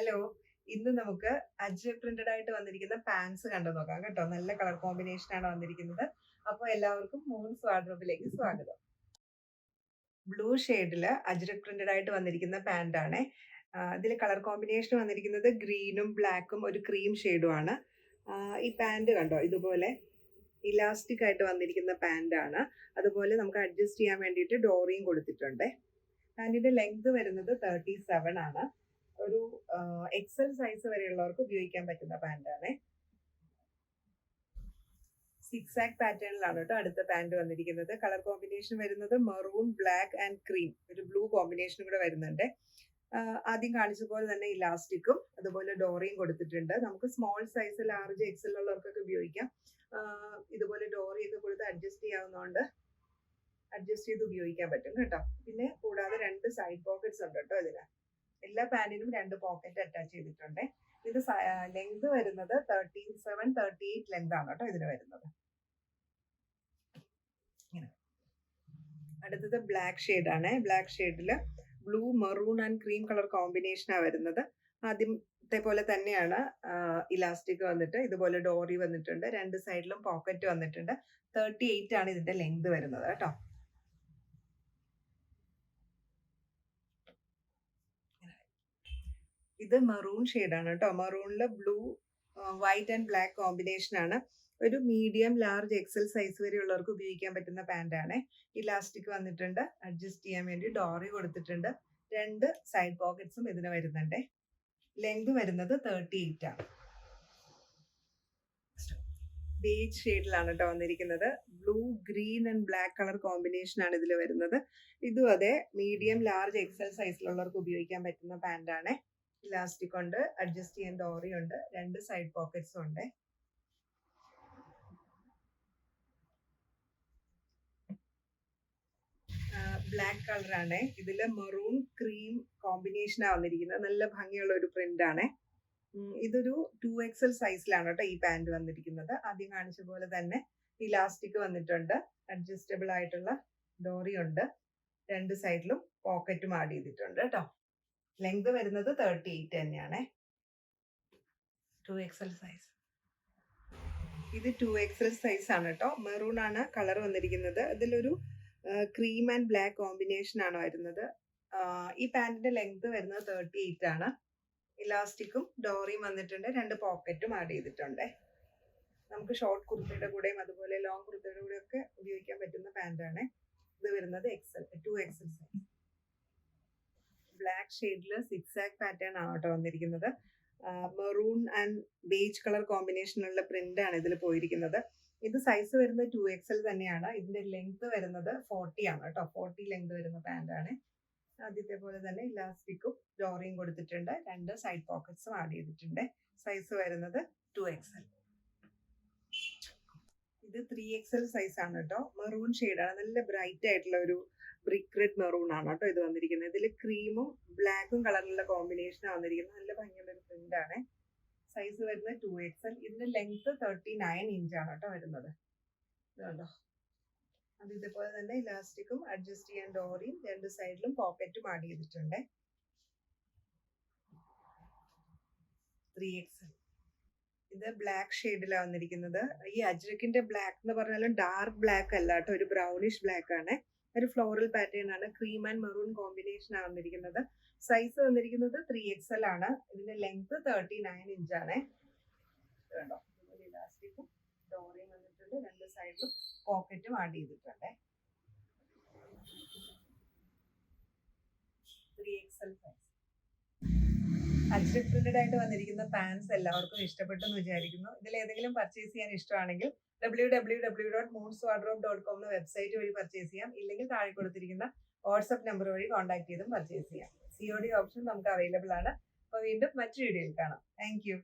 Hello. ഇന്ന് നമുക്ക് ajrak printed ആയിട്ട് വന്നിരിക്കുന്ന പാൻസ് കണ്ടു നോക്കാം കേട്ടോ. നല്ല കളർ കോമ്പിനേഷൻ ആണ് വന്നിരിക്കുന്നത്. അപ്പോൾ എല്ലാവർക്കും മൂൺസ് വാർഡ്രോബിലേക്ക് സ്വാഗതം. ബ്ലൂ ഷെയ്ഡില് അജ്രക് പ്രിന്റഡ് ആയിട്ട് വന്നിരിക്കുന്ന പാന്റ് ആണ്. ഇതിൽ കളർ കോമ്പിനേഷൻ വന്നിരിക്കുന്നത് ഗ്രീനും ബ്ലാക്കും ഒരു ക്രീം ഷെയ്ഡും ആണ്. ഈ പാന്റ് കണ്ടോ, ഇതുപോലെ ഇലാസ്റ്റിക് ആയിട്ട് വന്നിരിക്കുന്ന പാന്റ് ആണ്. അതുപോലെ നമുക്ക് അഡ്ജസ്റ്റ് ചെയ്യാൻ വേണ്ടിയിട്ട് ഡോറിയും കൊടുത്തിട്ടുണ്ട്. പാന്റിന്റെ ലെങ്ത് വരുന്നത് 37 ആണ്. ഒരു എക്സൽ സൈസ് വരെയുള്ളവർക്ക് ഉപയോഗിക്കാൻ പറ്റുന്ന പാന്റാണ്. സിക്സ് ആക്ക് പാറ്റേണിലാണ് കേട്ടോ അടുത്ത പാന്റ് വന്നിരിക്കുന്നത്. കളർ കോമ്പിനേഷൻ വരുന്നത് മെറൂൺ, ബ്ലാക്ക് ആൻഡ് ക്രീം, ഒരു ബ്ലൂ കോമ്പിനേഷൻ കൂടെ വരുന്നുണ്ട്. ആദ്യം കാണിച്ച പോലെ തന്നെ ഇലാസ്റ്റിക്കും അതുപോലെ ഡോറിയും കൊടുത്തിട്ടുണ്ട്. നമുക്ക് സ്മോൾ സൈസ്, ലാർജ്, എക്സൽ ഉള്ളവർക്കൊക്കെ ഉപയോഗിക്കാം. ഇതുപോലെ ഡോറിയൊക്കെ കൊടുത്ത് അഡ്ജസ്റ്റ് ചെയ്യാവുന്നതുകൊണ്ട് അഡ്ജസ്റ്റ് ചെയ്ത് ഉപയോഗിക്കാൻ പറ്റും കേട്ടോ. പിന്നെ കൂടാതെ 2 സൈഡ് പോക്കറ്റ്സ് ഉണ്ട് കേട്ടോ. ഇതിന് എല്ലാ പാന്റിനും 2 പോക്കറ്റ് അറ്റാച്ച് ചെയ്തിട്ടുണ്ട്. ഇത് ലെങ്ത് വരുന്നത് 37-38 ലെങ്ത് ആണ് കേട്ടോ ഇതിന് വരുന്നത്. അടുത്തത് ബ്ലാക്ക് ഷെയ്ഡ് ആണ്. ബ്ലാക്ക് ഷെയ്ഡില് blue, maroon and cream colour കോമ്പിനേഷനാണ് വരുന്നത്. ആദ്യത്തെ പോലെ തന്നെയാണ് ഇലാസ്റ്റിക് വന്നിട്ട് ഇതുപോലെ ഡോറി വന്നിട്ടുണ്ട്. 2 സൈഡിലും പോക്കറ്റ് വന്നിട്ടുണ്ട്. 38 ആണ് ഇതിന്റെ ലെങ്ത് വരുന്നത് കേട്ടോ. ഇത് മെറൂൺ ഷെയ്ഡാണ് കേട്ടോ. മെറൂണില് blue, white and black combination ആണ്. ഒരു മീഡിയം, ലാർജ്, എക്സൽ സൈസ് വരെയുള്ളവർക്ക് ഉപയോഗിക്കാൻ പറ്റുന്ന പാന്റാണ്. ഇലാസ്റ്റിക് വന്നിട്ടുണ്ട്. അഡ്ജസ്റ്റ് ചെയ്യാൻ വേണ്ടി ഡോറി കൊടുത്തിട്ടുണ്ട്. 2 സൈഡ് പോക്കറ്റ്സും ഇതിന് വരുന്നുണ്ട്. ലെങ്ത് വരുന്നത് 38 ആണ്. ബേജ് ഷെയ്ഡിലാണ് കേട്ടോ വന്നിരിക്കുന്നത്. Blue, green and black colour combination ആണ് ഇതിൽ വരുന്നത്. ഇതും അതെ, മീഡിയം, ലാർജ്, എക്സൽ സൈസിലുള്ളവർക്ക് ഉപയോഗിക്കാൻ പറ്റുന്ന പാന്റാണ്. ഇലാസ്റ്റിക് ഉണ്ട്, അഡ്ജസ്റ്റ് ചെയ്യാൻ ഡോറി ഉണ്ട്, 2 സൈഡ് പോക്കറ്റ്സും ഉണ്ട്. ബ്ലാക്ക് കളറാണ്. ഇതില് മെറൂൺ, ക്രീം കോമ്പിനേഷനാണ് വന്നിരിക്കുന്നത്. നല്ല ഭംഗിയുള്ള ഒരു പ്രിന്റ് ആണ്. ഇതൊരു 2XL സൈസിലാണ് കേട്ടോ ഈ പാന്റ് വന്നിരിക്കുന്നത്. ആദ്യം കാണിച്ച പോലെ തന്നെ ഇലാസ്റ്റിക് വന്നിട്ടുണ്ട്. അഡ്ജസ്റ്റബിൾ ആയിട്ടുള്ള ഡോറി ഉണ്ട്. 2 സൈഡിലും പോക്കറ്റും ആഡ് ചെയ്തിട്ടുണ്ട് കേട്ടോ. ലെങ്ത് വരുന്നത് 38 തന്നെയാണ്. 2XL size. ഇത് 2XL സൈസ് ആണ് കേട്ടോ. മെറൂൺ ആണ് കളർ വന്നിരിക്കുന്നത്. ഇതിലൊരു ക്രീം ആൻഡ് ബ്ലാക്ക് കോമ്പിനേഷൻ ആണ് വരുന്നത്. ഈ പാന്റിന്റെ ലെങ്ത് വരുന്നത് 38 ആണ്. ഇലാസ്റ്റിക്കും ഡോറിയും വന്നിട്ടുണ്ട്. 2 പോക്കറ്റും ആഡ് ചെയ്തിട്ടുണ്ട്. നമുക്ക് ഷോർട്ട് കുർത്തയുടെ കൂടെയും അതുപോലെ ലോങ് കുർത്തയുടെ കൂടെ ഒക്കെ ഉപയോഗിക്കാൻ പറ്റുന്ന പാന്റാണ്. ഇത് വരുന്നത് 2XL സൈസ്. ബ്ലാക്ക് ഷെയ്ഡില് 6 ആക്ക് പാറ്റേൺ ആണ് കേട്ടോ വന്നിരിക്കുന്നത്. മെറൂൺ ആൻഡ് ബേജ് കളർ കോമ്പിനേഷനുള്ള പ്രിന്റ് ആണ് ഇതിൽ പോയിരിക്കുന്നത്. ഇത് സൈസ് വരുന്നത് 2XL തന്നെയാണ്. ഇതിന്റെ ലെങ്ത് വരുന്നത് 40 ആണ് കേട്ടോ. 40 ലെങ്ത് വരുന്ന പാന്റ് ആണ്. ആദ്യത്തെ പോലെ തന്നെ ഇലാസ്റ്റിക്കും ഡോറിയും കൊടുത്തിട്ടുണ്ട്. 2 സൈഡ് പോക്കറ്റ്സും ആഡ് ചെയ്തിട്ടുണ്ട്. സൈസ് വരുന്നത് 2XL. ഇത് 3XL സൈസ് ആണ് കേട്ടോ. മെറൂൺ ഷെയ്ഡാണ്. നല്ല ബ്രൈറ്റ് ആയിട്ടുള്ള ഒരു ബ്രിക്ക് റെഡ് മെറൂൺ ആണ് കേട്ടോ ഇത് വന്നിരിക്കുന്നത്. ഇതിൽ ക്രീമും ബ്ലാക്കും കളറിലുള്ള കോമ്പിനേഷനാണ് വന്നിരിക്കുന്നത്. നല്ല ഭംഗിയുള്ള ഒരു പ്രിന്റ് ആണ്. സൈസ് വരുന്നത് 2XL. ഇതിന്റെ ലെങ്ത് 39 ഇഞ്ചാണ് കേട്ടോ വരുന്നത്. ഇതുണ്ടോ, അത് ഇതേപോലെ തന്നെ ഇലാസ്റ്റിക്കും അഡ്ജസ്റ്റ് ചെയ്യാൻ ഡോറിയും 2 സൈഡിലും പോക്കറ്റും ആഡ് ചെയ്തിട്ടുണ്ട്. 3XL. ഇത് ബ്ലാക്ക് ഷെയ്ഡിലാണ് വന്നിരിക്കുന്നത്. ഈ അജ്രക്കിന്റെ ബ്ലാക്ക് എന്ന് പറഞ്ഞാലും ഡാർക്ക് ബ്ലാക്ക് അല്ല കേട്ടോ, ഒരു ബ്രൗണിഷ് ബ്ലാക്ക് ആണ്. ഒരു ഫ്ലോറൽ പാറ്റേൺ ആണ്. ക്രീം ആൻഡ് മെറൂൺ കോമ്പിനേഷൻ ആണ് വന്നിരിക്കുന്നത്. സൈസ് വന്നിരിക്കുന്നത് 3XL ആണ്. ഇതിന്റെ ലെങ്ത് 39 ഇഞ്ചാണ്. കേട്ടോ, ഇലാസ്റ്റിക്കും ഡോറിയും വന്നിട്ടുണ്ട്. 2 സൈഡിലും പോക്കറ്റും ആഡ് ചെയ്തിട്ടുണ്ട്. 3XL size. അജ്രക് പ്രിന്റഡ് ആയിട്ട് വന്നിരിക്കുന്ന പാൻസ് എല്ലാവർക്കും ഇഷ്ടപ്പെട്ടെന്ന് വിചാരിക്കുന്നു. ഇതിൽ ഏതെങ്കിലും പർച്ചേസ് ചെയ്യാൻ ഇഷ്ടമാണെങ്കിൽ www.moonswardrobe.com എന്ന വെബ്സൈറ്റ് വഴി പർച്ചേസ് ചെയ്യാം. ഇല്ലെങ്കിൽ താഴെ കൊടുത്തിരിക്കുന്ന വാട്സ്ആപ്പ് നമ്പർ വഴി കോൺടാക്ട് ചെയ്തും പർച്ചേസ് ചെയ്യാം. COD ഓപ്ഷൻ നമുക്ക് അവൈലബിൾ ആണ്. അപ്പോൾ വീണ്ടും മറ്റൊരു വീഡിയോയിൽ കാണാം. Thank you.